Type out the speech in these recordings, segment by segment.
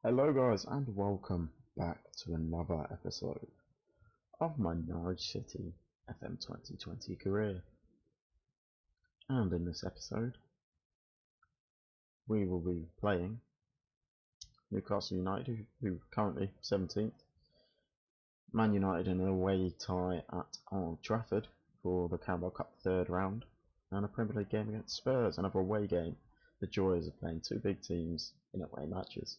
Hello guys and welcome back to another episode of my Norwich City FM 2020 career. And in this episode we will be playing Newcastle United, who are currently 17th, Man United in an away tie at Old Trafford for the Carabao Cup third round, and a Premier League game against Spurs, another away game. The joys of playing two big teams in away matches.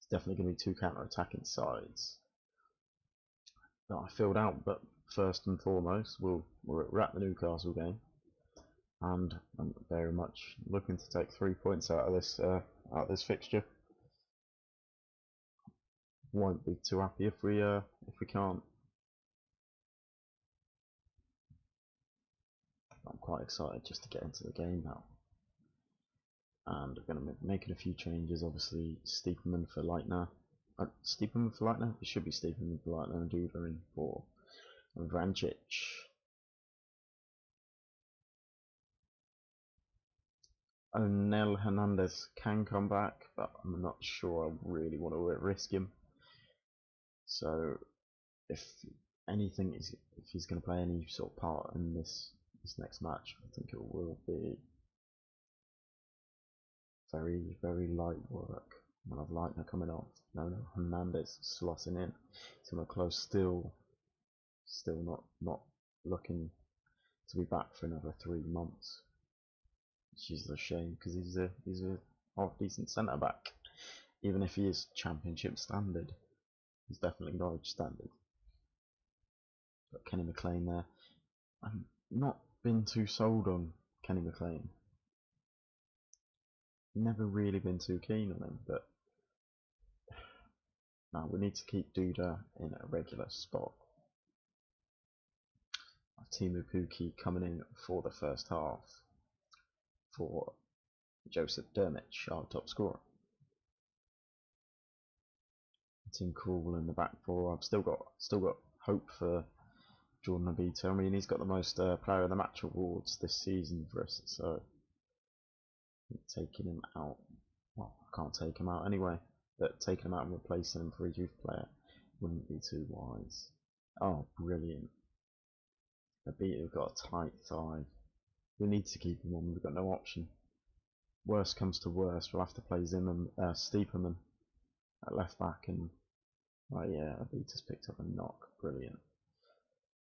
It's definitely going to be two counter-attacking sides that I filled out, but first and foremost we're at the Newcastle game, and I'm very much looking to take 3 points out of this fixture. Won't be too happy if we can't. I'm quite excited just to get into the game now, and we're going to be making a few changes. Obviously, Stiepermann for Leitner. It should be Stiepermann for Leitner and Duda in for Vrancic. Onel Hernandez can come back, but I'm not sure I really want to risk him. So, if anything, if he's going to play any sort of part in this next match, I think it will be very light work. We'll have Leitner coming off. No, Hernandez slotting in. Somewhere close, still not looking to be back for another 3 months, which is a shame because he's a half decent centre back. Even if he is Championship standard, he's definitely Norwich standard. Got Kenny McLean there. I've not been too sold on Kenny McLean. Never really been too keen on him, but now we need to keep Duda in a regular spot. Timu Puki coming in for the first half for Josep Drmic, our top scorer. Tim Krul in the back four. I've still got hope for Jordan Abita. I mean, he's got the most player of the match awards this season for us, so taking him out, well, I can't take him out anyway, but taking him out and replacing him for a youth player wouldn't be too wise. Oh, brilliant. Abita got a tight thigh. We need to keep him on, we've got no option. Worst comes to worst, we'll have to play Stiepermann at left back, and oh yeah, Abita's picked up a knock. Brilliant.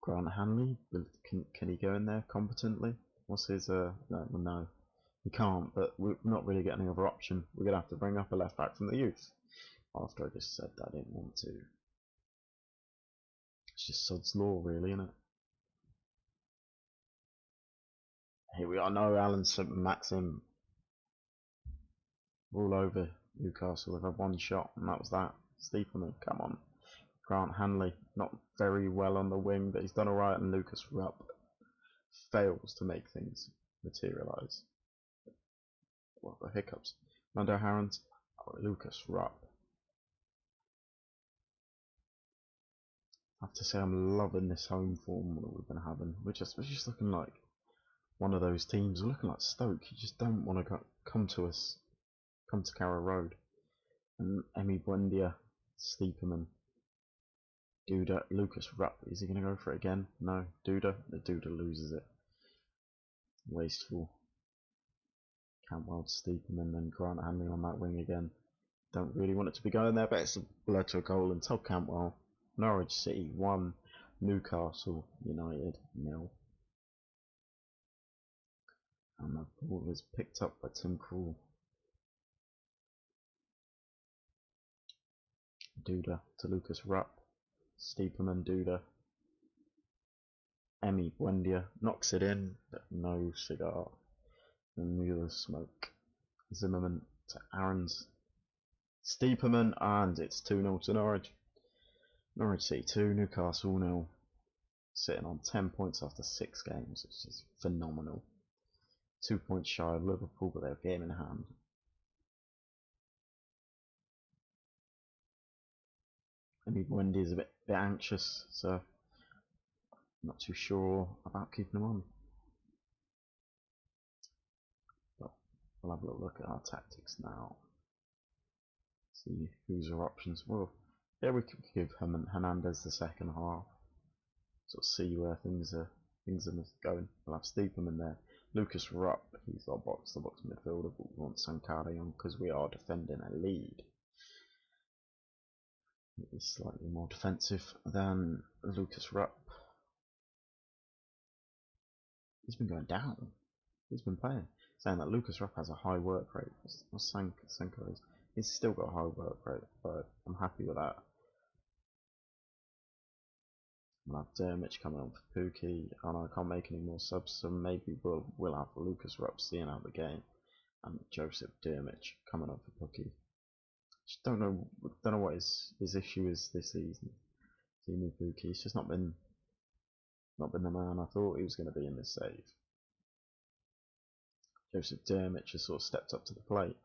Grant Hanley, can he go in there competently? What's his no, he can't, but we're not really getting any other option. We're gonna have to bring up a left back from the youth. After I just said that I didn't want to. It's just sod's law, really, isn't it? Here we are. No, Alan Maxim all over Newcastle. They've had one shot, and that was that. Stiepermann, come on. Grant Hanley, not very well on the wing, but he's done alright, and Lucas Rupp fails to make things materialise. What the hiccups? Mando Harrons, Lucas Rupp. I have to say I'm loving this home form that we've been having. We're just looking like one of those teams. We're looking like Stoke. You just don't want to come to Carrow Road. And Emi Buendia, Stiepermann, Duda, Lucas Rupp. Is he going to go for it again? No, Duda. The Duda loses it. Wasteful. Cantwell, Stiepermann, and Grant Hanley on that wing again. Don't really want it to be going there, but it's led to a goal. And Todd Cantwell, Norwich City 1, Newcastle United 0. And the ball is picked up by Tim Krul. Duda to Lucas Rupp. Stiepermann, Duda. Emi Buendia knocks it in, but no cigar. And neither smoke. Zimmerman to Aarons. Stiepermann, and it's 2-0 to Norwich. Norwich City 2, Newcastle 0. Sitting on 10 points after 6 games, which is phenomenal. 2 points shy of Liverpool, but they have game in hand. Emi Buendia is a bit anxious, so I'm not too sure about keeping him on. But we'll have a little look at our tactics now. See who's our options. Well, yeah, we could give Hernandez the second half. Sort of see where things are going. We'll have Steepham in there. Lucas Rupp, he's our box-to-box midfielder, but we want Sankara on because we are defending a lead. He's slightly more defensive than Lucas Rupp. He's been going down. He's been playing. Saying that Lucas Rupp has a high work rate. Sankara, he's still got a high work rate, but I'm happy with that. We'll have Drmic coming on for Pookie, and I can't make any more subs, so maybe we'll have Lucas Rupp seeing out the game, and Josep Drmic coming on for Pookie. Just don't know what his issue is this season. Team Pookie, he's just not been the man I thought he was going to be in this save. Josep Drmic has sort of stepped up to the plate.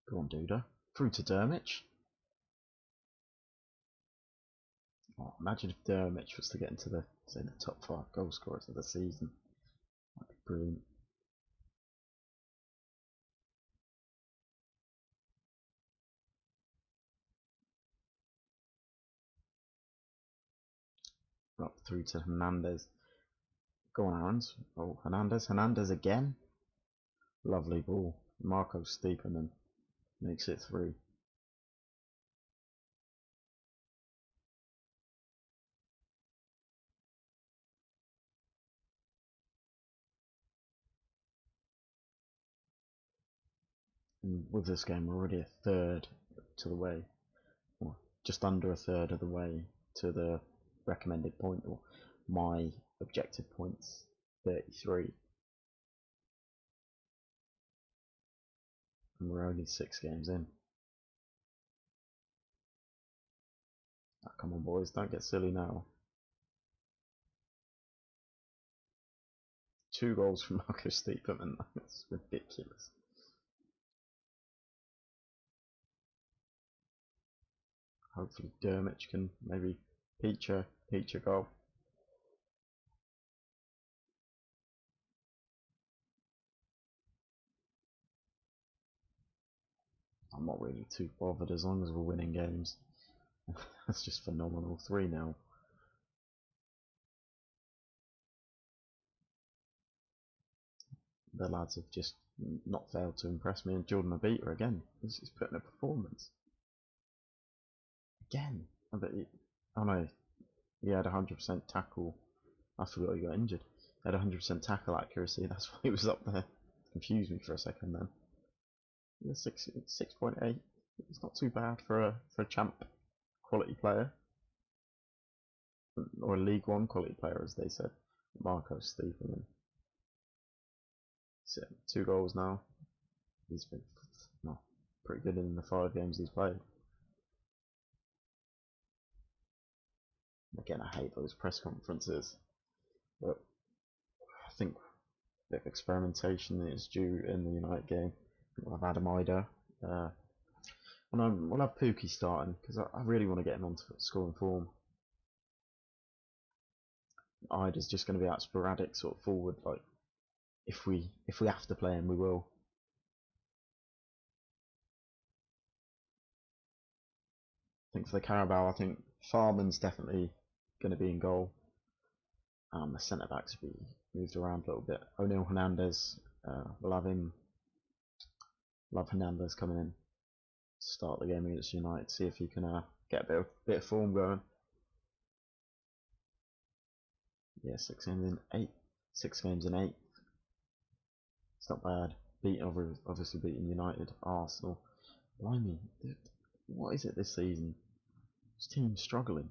Go on, Duda. Through to Drmic. Oh, imagine if Drmic was to get into the top 5 goal scorers of the season. That'd be brilliant. Up through to Hernandez. Go on, Aaron's. Oh, Hernandez again. Lovely ball. Marco Steeperman makes it through. And with this game, we're already a third to the way, or just under a third of the way to the recommended point, or my objective points, 33. And we're only 6 games in. Oh, come on, boys, don't get silly now. 2 goals from Marco Steeperman. That's ridiculous. Hopefully Drmic can maybe peach a goal. I'm not really too bothered as long as we're winning games. That's just phenomenal. 3-0. The lads have just not failed to impress me, and Jordan Abita again. He's putting a performance. Again. Oh no, he had 100% tackle. I forgot he got injured. He had 100% tackle accuracy, that's why he was up there. Confused me for a second then. Yeah, 6.8. It's not too bad for a champ quality player. Or a League One quality player, as they said. Marco Steeperman. 2 goals now. He's been pretty good in the 5 games he's played. Again, I hate those press conferences, but I think the experimentation is due in the United game. We'll have Adam Ida. We'll have Pookie starting because I really want to get him onto scoring form. Ida's just going to be out sporadic, sort of forward. Like if we have to play him, we will. I think for the Carabao, I think Farman's definitely going to be in goal. The centre backs will be moved around a little bit. O'Neill Hernandez, we'll have him. Love Hernandez coming in to start the game against United. See if he can get a bit of form going. Yeah, 6 games in 8. 6 games in 8. It's not bad. Obviously beating United, Arsenal. Blimey, what is it this season? This team's struggling.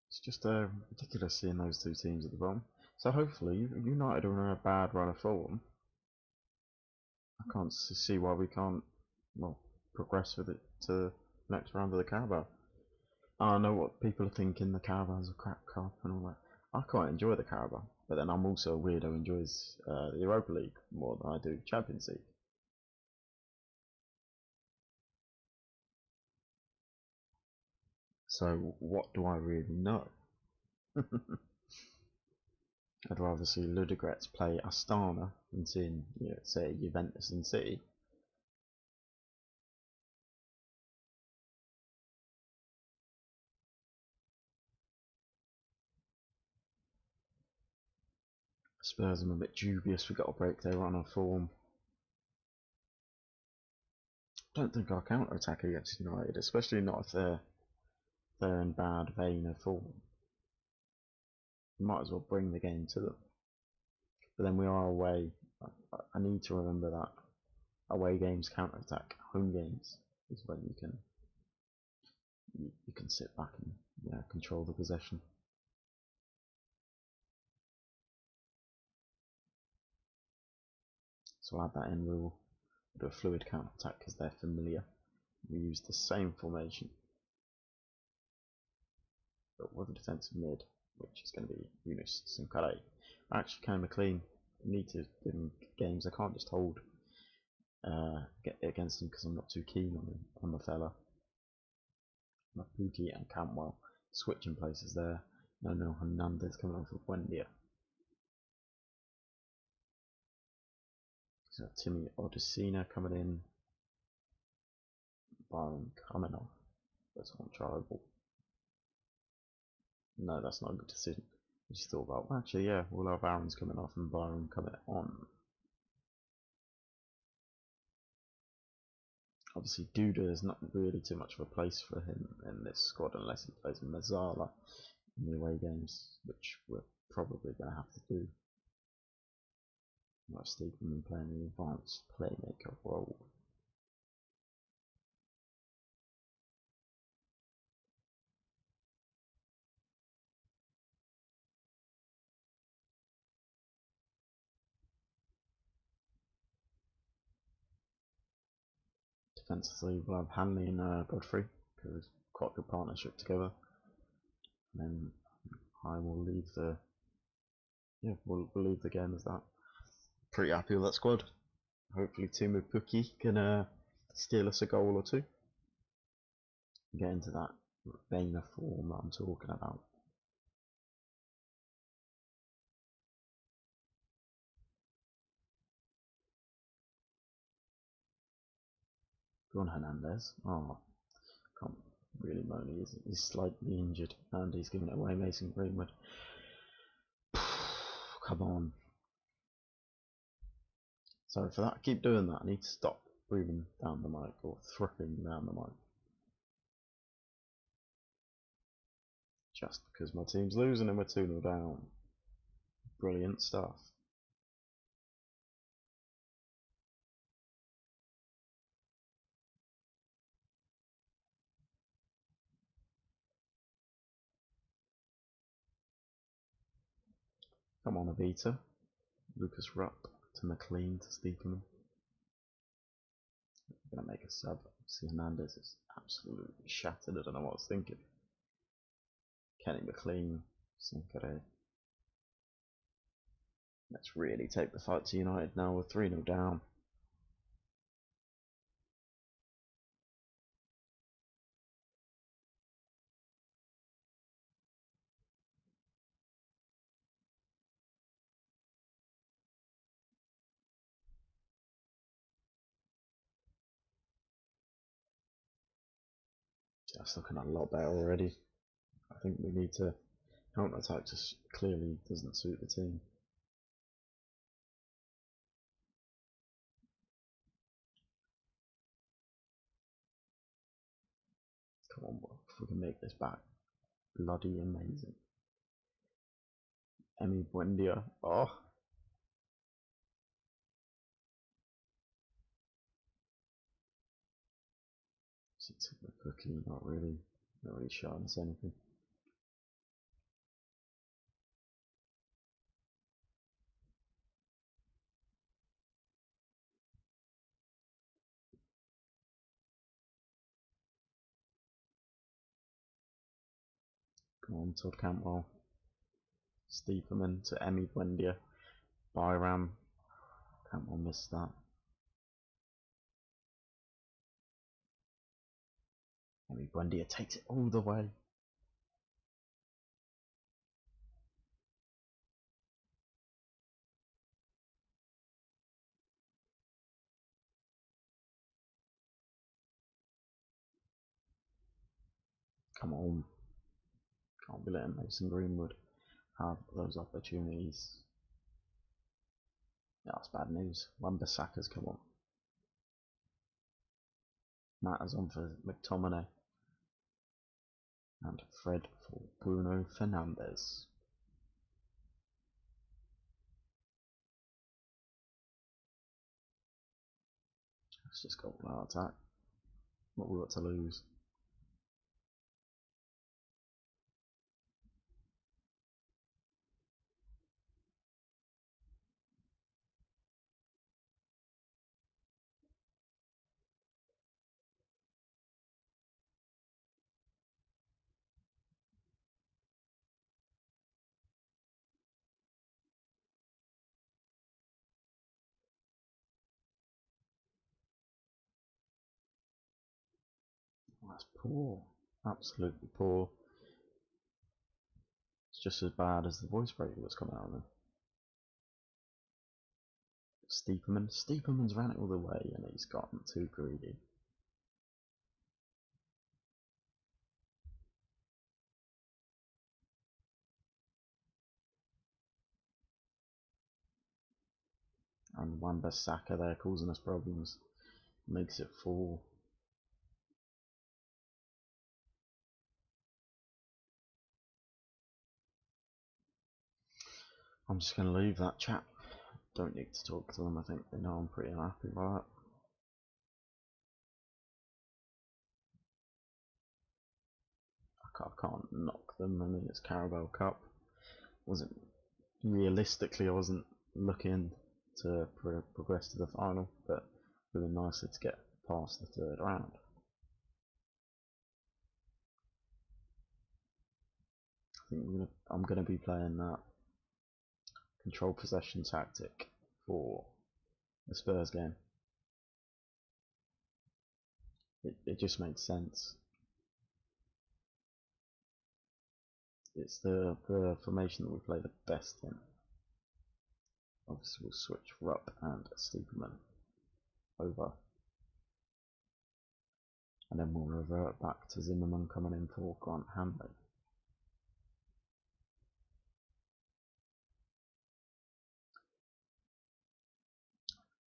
It's just ridiculous seeing those 2 teams at the bottom. So hopefully United are in a bad run of form. I can't see why we can't progress with it to the next round of the Carabao. I know what people are thinking, the Carabao's a crap cup and all that. I quite enjoy the Carabao, but then I'm also a weirdo who enjoys the Europa League more than I do Champions League. So what do I really know? I'd rather see Ludogorets play Astana than seeing, say, Juventus and City. Spurs, I'm a bit dubious. We've got to break their run of form. I don't think I'll counter-attack against United, especially not if they're in bad vein of form. We might as well bring the game to them. But then we are away. I need to remember that away games counter-attack. Home games is when you can sit back and control the possession. So I'll add that in. We'll do a fluid counter-attack because they're familiar. We use the same formation, but with a defensive mid, which is going to be Yunus Sinclair. Actually, Kane McLean need to give him games. I can't just hold get against him because I'm not too keen on the fella. Mapuki and Cantwell switching places there. No Hernandez coming off of Buendia. So Timmy Odesina coming in. Byron coming off. That's untriable. No, that's not a good decision. I just thought about, actually, yeah, we'll have Aaron's coming off and Byron coming on. Obviously, Duda is not really too much of a place for him in this squad unless he plays Mazzala in the away games, which we're probably going to have to do. Like Stephen playing the advanced playmaker role. Defensively, we'll have Hanley and Godfrey because it's quite a good partnership together. And then I will leave we'll leave the game as that. Pretty happy with that squad. Hopefully, Timu Puki can steal us a goal or two. Get into that vein of form that I'm talking about. Go on, Hernandez. Oh, can't really moan. He's slightly injured and he's giving it away. Mason Greenwood. Come on. Sorry for that. I keep doing that. I need to stop breathing down the mic or thrupping down the mic. Just because my team's losing and we're 2-0 down. Brilliant stuff. Come on, Avita. Lucas Rupp to McLean to Steeperman. Gonna make a sub. See, Hernandez is absolutely shattered. I don't know what I was thinking. Kenny McLean, Sinclair. Let's really take the fight to United now. We're 3-0 down. That's looking a lot better already. I think we need to counter-attack. Just clearly doesn't suit the team. Come on, if we can make this back, bloody amazing. Emi Buendia. Oh. The cookie, not really showing us anything. Come on, Todd Cantwell. Steeperman to Emi Buendia. Byram. Cantwell missed that. Emi Buendia takes it all the way. Come on. Can't be letting Mason Greenwood have those opportunities. Yeah, that's bad news. Wan-Bissaka's come on. Matters on for McTominay. And Fred for Bruno Fernandes. Let's just go all out attack. What we got to lose? Oh, that's poor. Absolutely poor. It's just as bad as the voice break that's come out of him. Steeperman's ran it all the way and he's gotten too greedy. And Wan-Bissaka there causing us problems. Makes it 4. I'm just going to leave that chat. Don't need to talk to them. I think they know I'm pretty unhappy about that. I can't knock them. I mean, it's Carabao Cup. Wasn't realistically, I wasn't looking to progress to the final, but really nicely to get past the 3rd round. I think I'm gonna be playing that control possession tactic for the Spurs game. It just makes sense. It's the formation that we play the best in. Obviously we'll switch Rupp and Steeperman over. And then we'll revert back to Zimmerman coming in for Grant Hanley.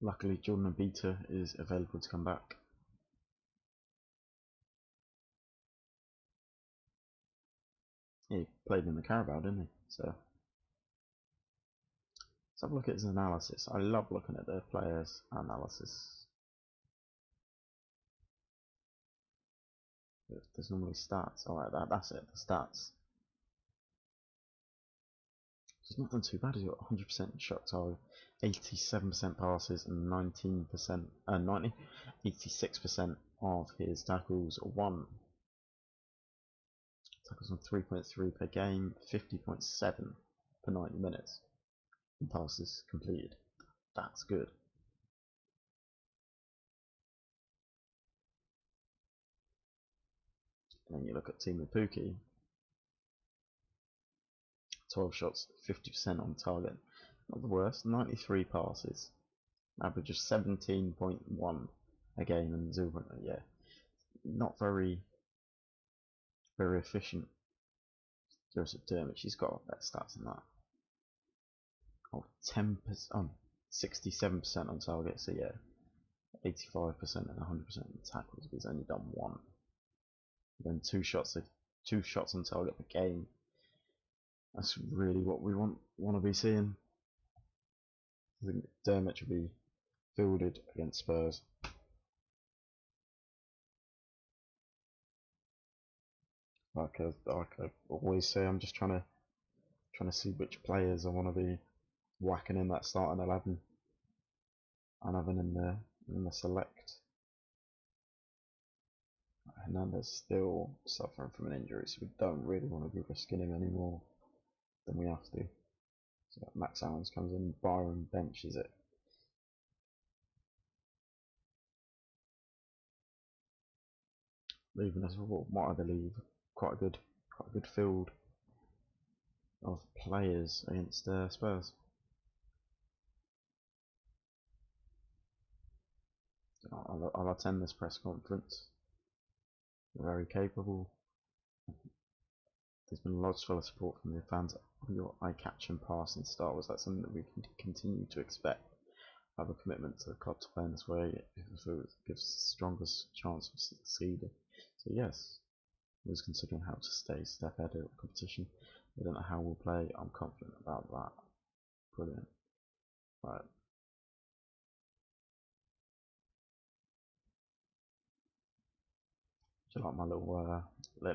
Luckily Jordan Abita is available to come back. He played in the Carabao, didn't he? So let's have a look at his analysis. I love looking at the players' analysis. There's normally stats. Alright, that's it, the stats. He's not done too bad. He's got 100% shot target, 87% passes, and 86% of his tackles won. Tackles on 3.3 per game, 50.7 per 90 minutes, and passes completed. That's good. And then you look at Teemu Pukki, 12 shots, 50% on target. Not the worst, 93 passes, average of 17.1 a game, and 0. Yeah, not very efficient. Josep Drmic, he's got better stats than that. Oh, 10%, 67% on target, so yeah, 85% and 100% tackles. He's only done 1. Then 2 shots on target per game. That's really what we want to be seeing. I think Drmic will be fielded against Spurs. Like I always say, I'm just trying to see which players I want to be whacking in that starting 11 and having in the select. Hernandez still suffering from an injury, so we don't really want to be risking him any more than we have to. So Max Allen's comes in, Byron benches it. Leaving us with what I believe quite a good field of players against Spurs. I'll attend this press conference. They're very capable. there's been a lot of support from the fans of your eye-catching passing style. Was that something that we can continue to expect? Have a commitment to the club to play in this way if it gives the strongest chance of succeeding. So yes, I was considering how to stay step ahead of the competition. I don't know how we'll play. I'm confident about that. Brilliant. Right. Do you like my little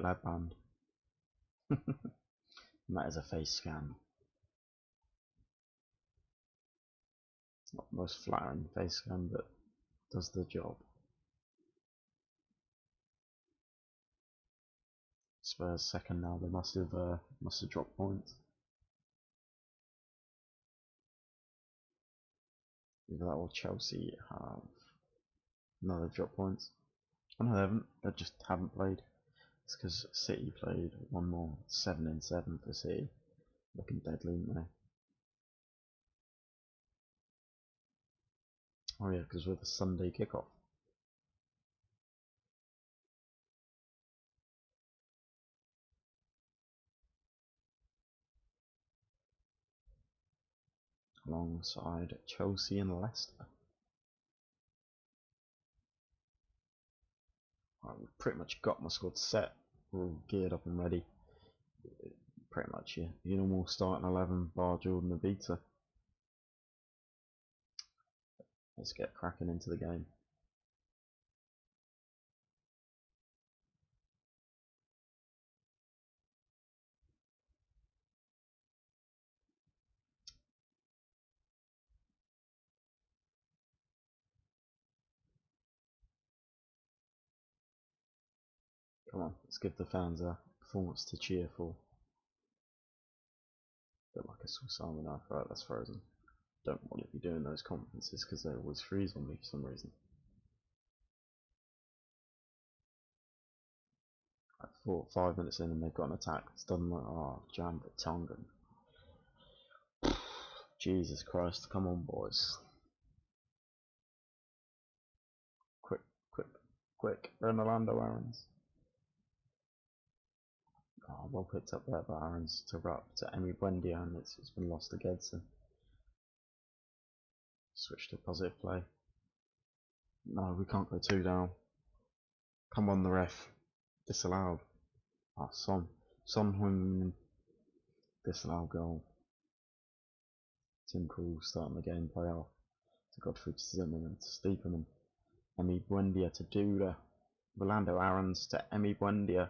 headband? And that is a face scan. It's not the most flattering face scan, but does the job. Spurs second now. They must have dropped points. Either that or Chelsea have another drop points. Oh no, they haven't. They just haven't played. It's because City played one more. 7 in 7 for City. Looking deadly, aren't they? Oh yeah, because with a Sunday kickoff. Alongside Chelsea and Leicester. I've pretty much got my squad set. We're all geared up and ready. Pretty much, yeah. Your normal starting 11 bar Jordan Abita. Let's get cracking into the game. Come on, let's give the fans a performance to cheer for. Bit like a Swiss Army knife. Right, that's frozen. Don't want to be doing those conferences because they always freeze on me for some reason. Like 5 minutes in and they've got an attack. It's done like, oh, Jan Vertonghen. Jesus Christ, come on boys. Quick, quick, quick. Ronaldo Aarons. Oh, well picked up there by Aarons to Rupp to Emi Buendia, and it's been lost to Gedson. Switch to positive play. No, we can't go 2 down. Come on, the ref. Disallowed. Ah, Son. Son disallowed goal. Tim Krul starting the game play off to Godfrey to Zimmerman to Steeperman. Emi Buendia to Duda. Rolando Aarons to Emi Buendia.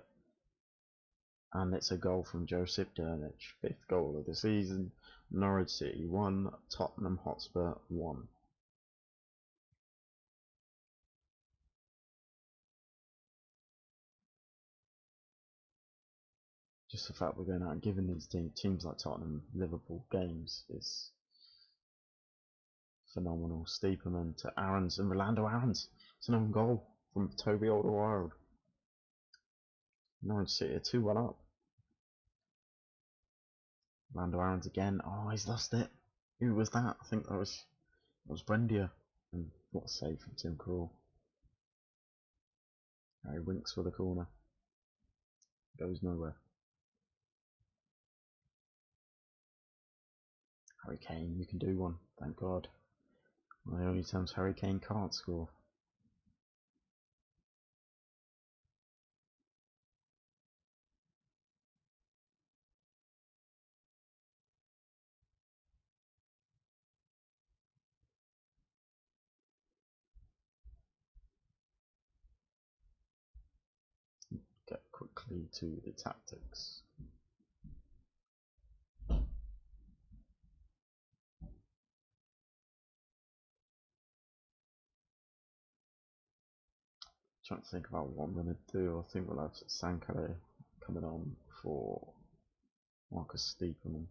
And it's a goal from Josep Drmic. 5th goal of the season. Norwich City 1, Tottenham Hotspur 1. Just the fact we're going out and giving these teams like Tottenham, Liverpool games is phenomenal. Steeperman to Aarons and Rolando Aarons. It's an own goal from Toby Alderweireld. Norwich City are 2-1 up. Rolando Aarons again. Oh, he's lost it. Who was that? I think that was Buendia. And what a save from Tim Krul. Harry Winks for the corner. Goes nowhere. Harry Kane, you can do one. Thank God. One of the only times Harry Kane can't score. Get quickly to the tactics. Trying to think about what I'm going to do. I think we'll have Sankare coming on for Marcus Steeperman.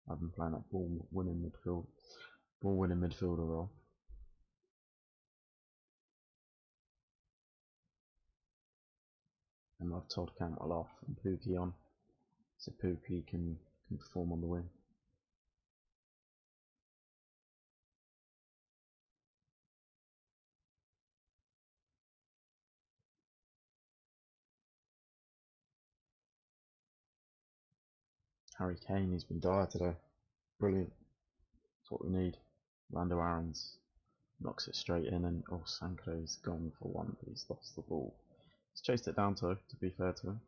I've been playing that ball winning midfielder role. And I've told Cantwell off and Pookie on, so Pookie can perform on the wing. Harry Kane, he's been dire today. Brilliant. That's what we need. Lando Aarons knocks it straight in, and oh, Sanko's gone for one, but he's lost the ball. He's chased it down to be fair to him.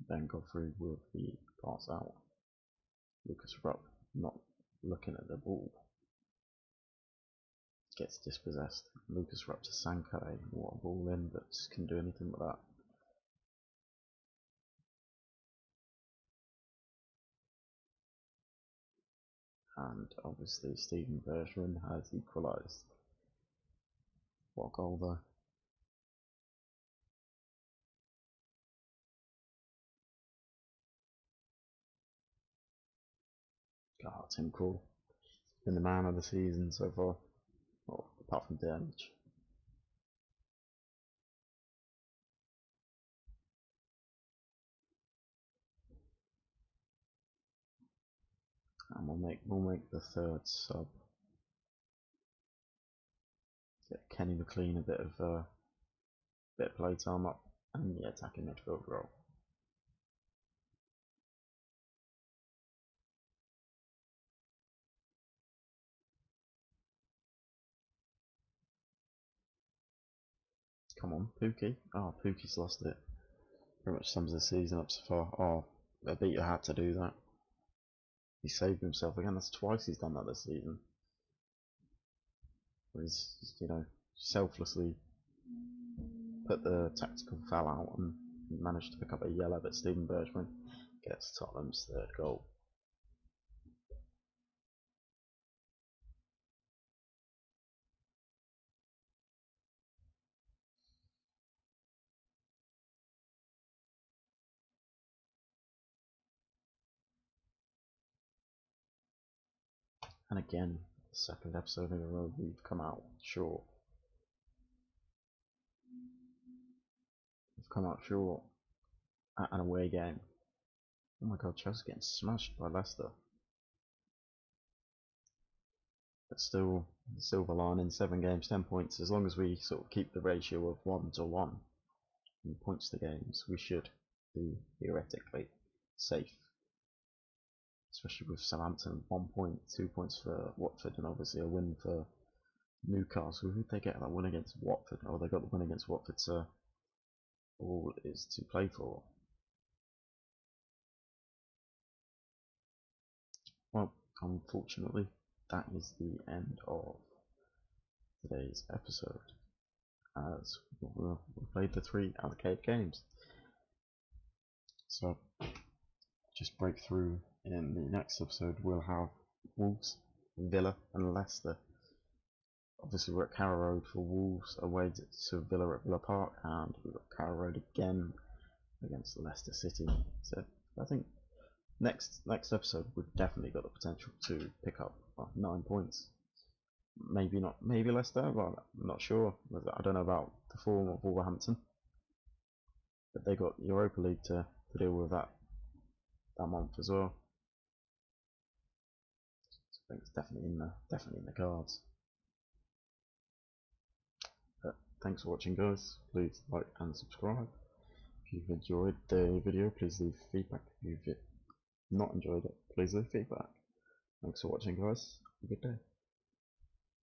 Then go through with the pass out. Lucas Rupp not looking at the ball. Gets dispossessed. Lucas Rupp to Sanko. What a ball in, but just couldn't do anything with that. And obviously Steven Bergman has equalised. What a goal though. God, Tim Krul. Been the man of the season so far. Well, apart from Drmic. And we'll make the third sub. Get Kenny McLean a bit of play time up, and the attacking midfield role. Come on, Pookie. Oh, Pookie's lost it. Pretty much sums the season up so far. Oh, I beat your hat to do that. He saved himself again. That's twice he's done that this season. He's, selflessly put the tactical foul out and managed to pick up a yellow, but Steven Bergman gets Tottenham's third goal. And again, the second episode in a row we've come out short. We've come out short at an away game. Oh my god, Chelsea getting smashed by Leicester. But still, the silver lining, 7 games, 10 points. As long as we sort of keep the ratio of 1-1 in points to games, we should be theoretically safe. Especially with Southampton, 1 point, 2 points for Watford, and obviously a win for Newcastle. Who did they get that win against Watford? Oh, they got the win against Watford, so all is to play for. Well, unfortunately, that is the end of today's episode, as we played the 3 allocated games. So, just break through in the next episode. We'll have Wolves, Villa, and Leicester. Obviously, we're at Carrow Road for Wolves, away to Villa at Villa Park, and we've got Carrow Road again against Leicester City. So, I think next episode we've definitely got the potential to pick up 9 points. Maybe not, maybe Leicester, but I'm not sure. I don't know about the form of Wolverhampton, but they got Europa League to deal with that month as well. So I think it's definitely in the cards. But thanks for watching, guys. Please like and subscribe. If you've enjoyed the video, please leave feedback. If you've not enjoyed it, please leave feedback. Thanks for watching, guys. Have a good day.